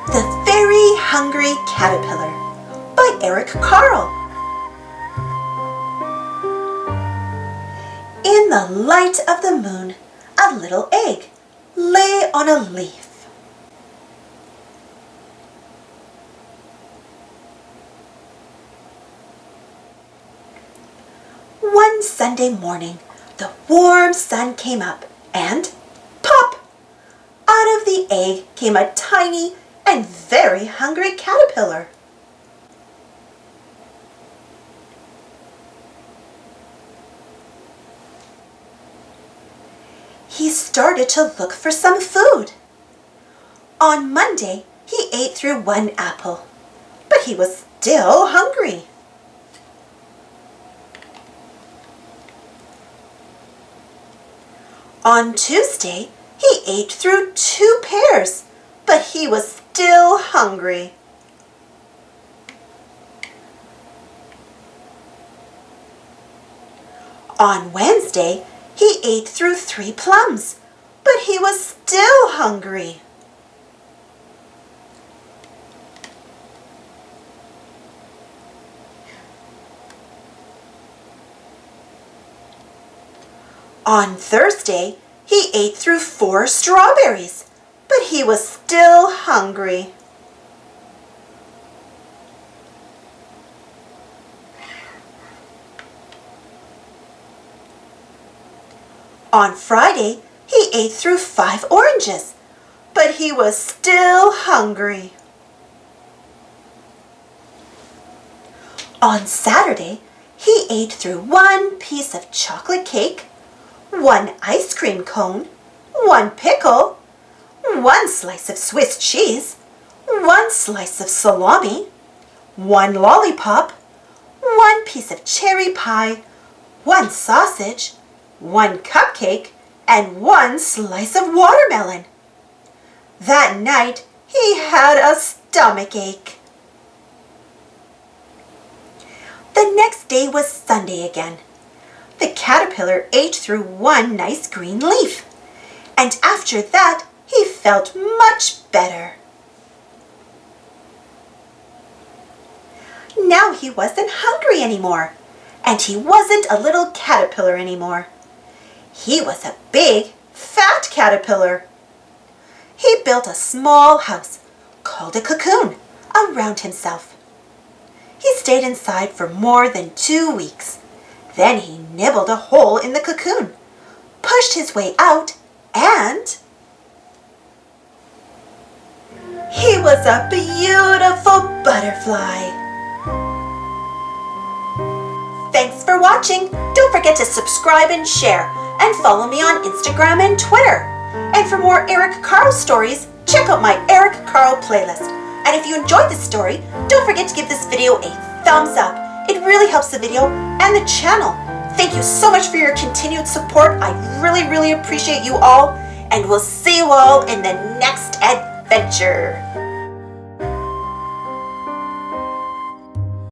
The Very Hungry Caterpillar by Carle. In the light of the moon, a little egg lay on a leaf. One Sunday morning, the warm sun came up and pop! Out of the egg came a tiny and very hungry caterpillar. He started to look for some food. On Monday, he ate through one apple, but he was still hungry. On Tuesday, he ate through 2 pears, but he was still hungry. On Wednesday, he ate through 3 plums, but he was still hungry. On Thursday, he ate through 4 strawberries, but he was still hungry. On Friday, he ate through 5 oranges, but he was still hungry. On Saturday, he ate through 1 piece of chocolate cake, 1 ice cream cone, 1 pickle, 1 slice of Swiss cheese, 1 slice of salami, 1 lollipop, 1 piece of cherry pie, 1 sausage, 1 cupcake, and 1 slice of watermelon. That night, he had a stomachache. The next day was Sunday again. The caterpillar ate through 1 nice green leaf, and after that, he felt much better. Now he wasn't hungry anymore, and he wasn't a little caterpillar anymore. He was a big, fat caterpillar. He built a small house, called a cocoon, around himself. He stayed inside for more than 2 weeks. Then he nibbled a hole in the cocoon, pushed his way out, and he was a beautiful butterfly. Thanks for watching. Don't forget to subscribe and share, and follow me on Instagram and Twitter. And for more Carle stories, check out my Carle playlist. And if you enjoyed this story, don't forget to give this video a thumbs up. It really helps the video and the channel. Thank you so much for your continued support. I really appreciate you all, and we'll see you all in the next adventure.